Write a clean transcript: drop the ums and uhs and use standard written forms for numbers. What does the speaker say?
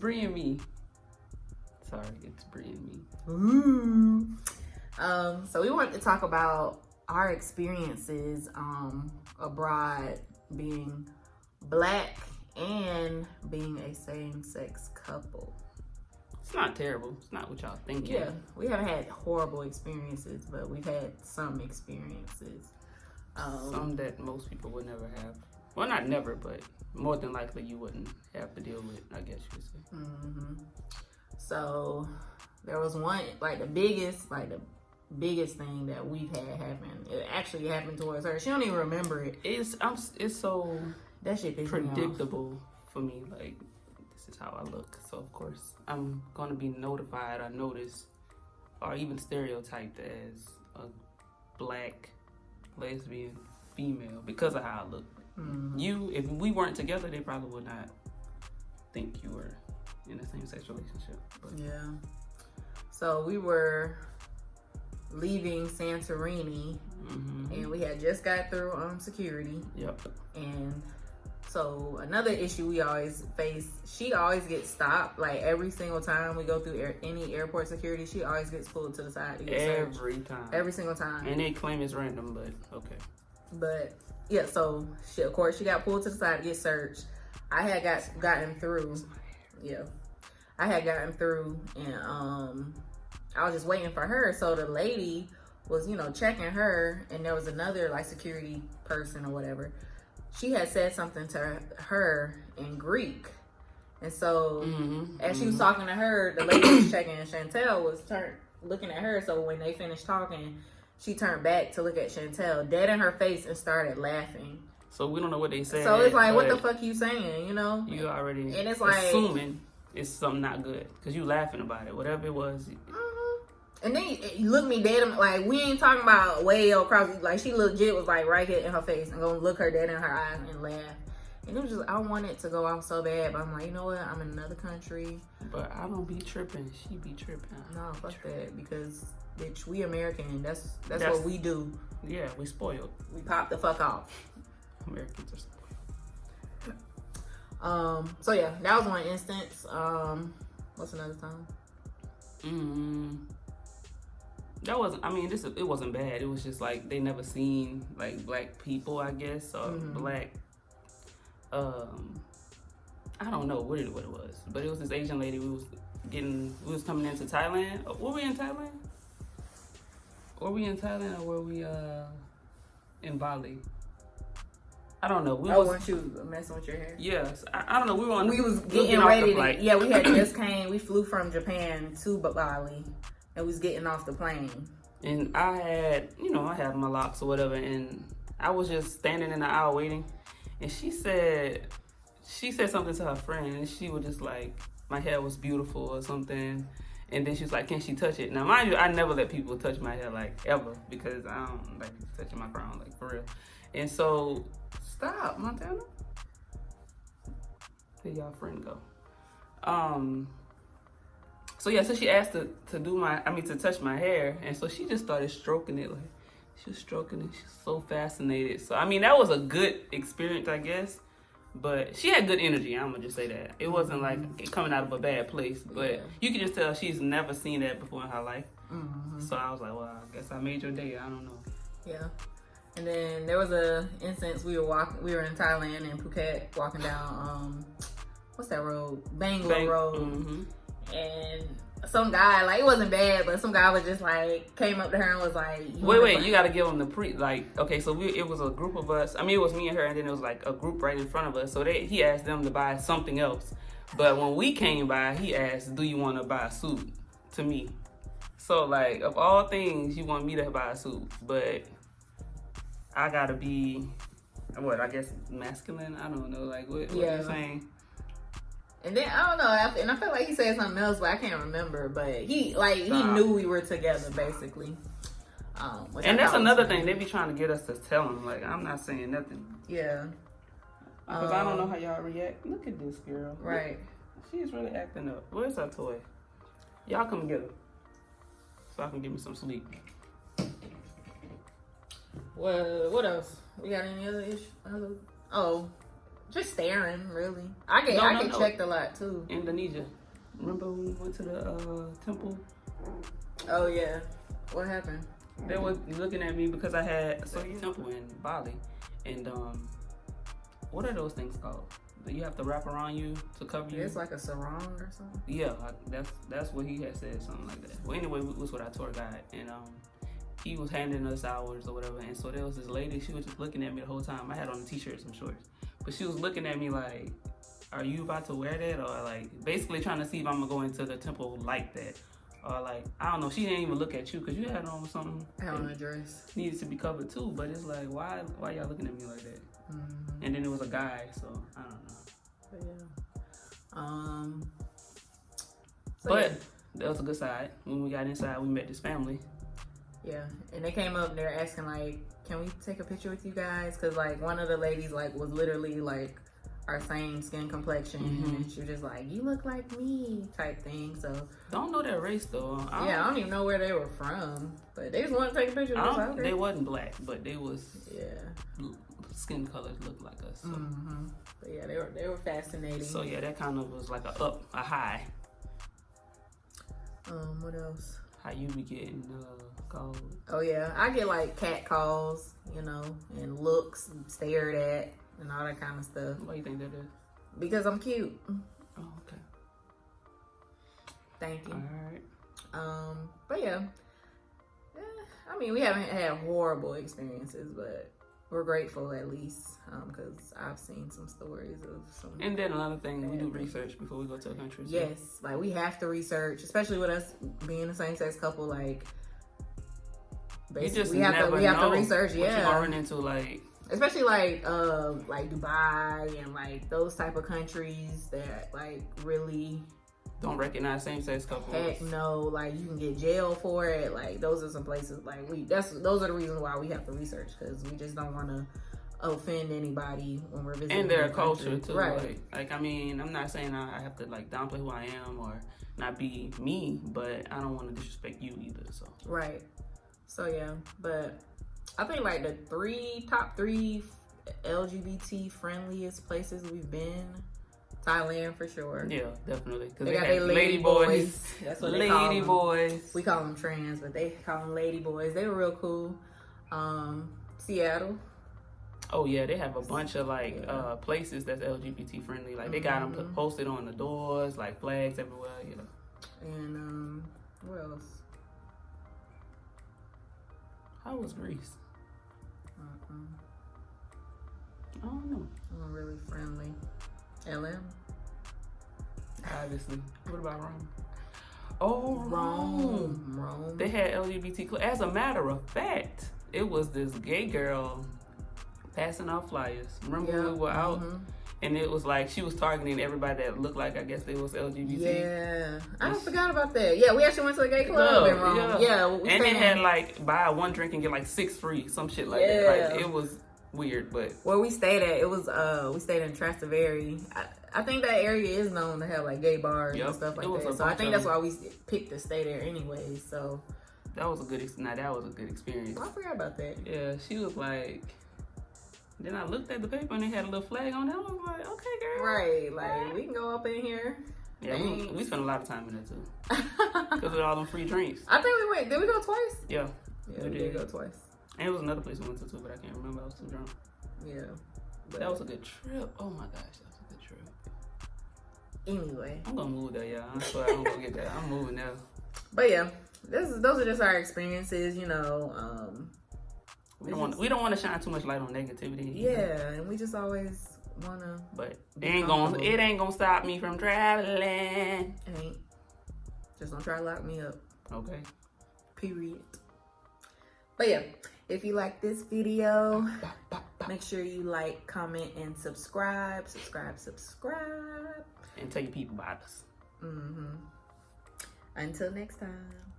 Bree and me. Sorry, it's Bree and me. Ooh. So we wanted to talk about our experiences abroad, being Black and being a same-sex couple. It's not terrible. It's not what y'all thinking. Yeah, we haven't had horrible experiences, but we've had some experiences. Some that most people would never have. Well, not never, but more than likely you wouldn't have to deal with, I guess you could say. Mm-hmm. So there was one, the biggest thing that we've had happen. It actually happened towards her. She don't even remember it. It's so that shit pissed predictable for me. Like, this is how I look. So of course I'm gonna be notified or noticed or even stereotyped as a Black lesbian female because of how I look. Mm-hmm. If we weren't together, they probably would not think you were in a same-sex relationship. But. Yeah. So we were leaving Santorini, and we had just got through security. Yep. And so another issue we always face, she always gets stopped. Like every single time we go through any airport security, she always gets pulled to the side to get searched. Every single time. And they claim it's random, but okay. But yeah, so of course she got pulled to the side to get searched. I had gotten through. Yeah, I had gotten through, and I was just waiting for her. So the lady was, checking her, and there was another security person or whatever. She had said something to her in Greek, and so as she was talking to her, the lady was checking, and Chantel was looking at her. So when they finished talking, she turned back to look at Chantel, dead in her face, and started laughing. So we don't know what they said. So it's like, what the fuck you saying, You already and it's assuming it's something not good because you laughing about it, whatever it was. And then you look me dead, we ain't talking about way across. She legit was right here in her face and gonna look her dead in her eyes and laugh. And it was just, I wanted to go off so bad, but I'm like, you know what? I'm in another country. But I don't be tripping. She be tripping. No, fuck that, because bitch, we American. That's what we do. Yeah, we spoiled. We pop the fuck off. Americans are spoiled. So yeah, that was one instance. What's another time? That wasn't. It wasn't bad. It was just they never seen Black people, I guess, or Black. I don't know what it was, but it was this Asian lady. We was coming into Thailand. Were we in Thailand? Were we in Thailand or were we in Bali? I don't know. Weren't you messing with your hair? Yes. I don't know. We was getting ready to. Yeah, we had just came. We flew from Japan to Bali, and we was getting off the plane. And I had, I had my locks or whatever, and I was just standing in the aisle waiting, and she said something to her friend, and she was just like, my hair was beautiful or something. And then she was like, can she touch it? Now, mind you, I never let people touch my hair, ever, because I don't like people touching my crown, for real. And so, stop, Montana. There y'all friend go. So she asked to touch my hair. And so she just started stroking it, she was stroking it. She was so fascinated. So, that was a good experience, I guess. But she had good energy, I'm gonna just say that. It wasn't coming out of a bad place, but you can just tell she's never seen that before in her life. So I was like, well, I guess I made your day. I don't know. Yeah. And then there was a instance we were in Thailand and Phuket walking down what's that road? Bangor Road. And some guy, it wasn't bad, but some guy was just came up to her and was like, wait, you gotta give him the okay, so it was a group of us. It was me and her, and then it was a group right in front of us. So he asked them to buy something else. But when we came by, he asked, do you want to buy a suit to me? So of all things, you want me to buy a suit, but I gotta be, I guess masculine? I don't know, what are you saying? And then, I don't know, and I feel like he said something else, but I can't remember. But he knew we were together, basically. And that's another thing. They be trying to get us to tell him, I'm not saying nothing. Yeah. Because I don't know how y'all react. Look at this girl. Right. She's really acting up. Where's her toy? Y'all come get her. So I can give me some sleep. Well, what else? We got any other issue? Just staring, really. I get checked a lot too. Indonesia. Remember when we went to the temple? Oh yeah. What happened? They were looking at me because I had a temple in Bali, and what are those things called? That you have to wrap around you to cover you. It's like a sarong or something. Yeah, that's what he had said, something like that. Well, anyway, we was with our tour guide, and he was handing us ours or whatever, and so there was this lady. She was just looking at me the whole time. I had on a t-shirt, some shorts, but she was looking at me like, "Are you about to wear that?" Or like basically trying to see if I'm gonna go into the temple like that. Or like, I don't know, she didn't even look at you because you had on something. I had on a dress. Needed to be covered too, but it's like, why y'all looking at me like that? Mm-hmm. And then it was a guy, so I don't know. But yeah. But that was a good side. When we got inside, we met this family. Yeah, and they came up and they're asking like, can we take a picture with you guys? Because like one of the ladies like was literally like our same skin complexion, and she was just like, you look like me type thing. So don't know their race though. I don't even know where they were from, but they just wanted to take a picture with us. They wasn't black, but they was skin colors looked like us. So. But yeah, they were fascinating. So yeah, that kind of was like a high. What else? How you be getting calls? Oh yeah, I get like cat calls, you know, and looks stared at and all that kind of stuff. Why you think that is? Because I'm cute. Oh, okay. Thank you. All right. But yeah, I mean, we haven't had horrible experiences, but we're grateful at least because I've seen some stories of some. And then another thing, we do research before we go to a country. So. Yes, like we have to research, especially with us being a same-sex couple. Like, basically, we have to research. What you run into, like, especially like Dubai and like those type of countries that like really don't recognize same-sex couples. Heck no, like you can get jailed for it. Like those are some places like those are the reasons why we have to research, because we just don't want to offend anybody when we're visiting. And their culture too, right? Like I mean, I'm not saying I have to like downplay who I am or not be me, but I don't want to disrespect you either. So right. So yeah, but I think like the top three LGBT friendliest places we've been. Thailand for sure. Yeah, definitely. Because they got their lady boys. That's what they call them. Lady boys. We call them trans, but they call them lady boys. They were real cool. Seattle. Oh yeah, they have a bunch of like places that's LGBT friendly. Like they got them posted on the doors, like flags everywhere. Yeah. And where else? How was Greece? I don't know. Really friendly. LM. Obviously. What about Rome? Oh, Rome. They had LGBT. As a matter of fact, it was this gay girl passing out flyers. Remember when we were out? And it was like she was targeting everybody that looked like, I guess they was LGBT. Yeah. I forgot about that. Yeah, we actually went to a gay club in Rome. Yeah. And they had like buy one drink and get like 6 free, some shit like that. Like it was weird, but where we stayed at, it was we stayed in Trastevere. I think that area is known to have like gay bars and stuff like that. So I think that's why we picked to stay there anyway. So that was a good experience. I forgot about that. Yeah, she was like. Then I looked at the paper and they had a little flag on it. I was like, okay, girl. Right, like we can go up in here. Yeah, we spent a lot of time in there too. Because of all them free drinks. I think we went. Did we go twice? Yeah, we did go twice. And it was another place we went to too, but I can't remember. I was too drunk. Yeah. But that was a good trip. Oh my gosh, that was a good trip. Anyway. I'm gonna move there, y'all. I swear I'm gonna get that. I'm moving there. But yeah, those are just our experiences, you know. We don't want to shine too much light on negativity. Yeah, and we just always wanna. But it ain't gonna stop me from traveling. It ain't. Just don't try to lock me up. Okay. Period. But yeah, if you like this video, make sure you like, comment, and subscribe. Subscribe. And tell your people about us. Until next time.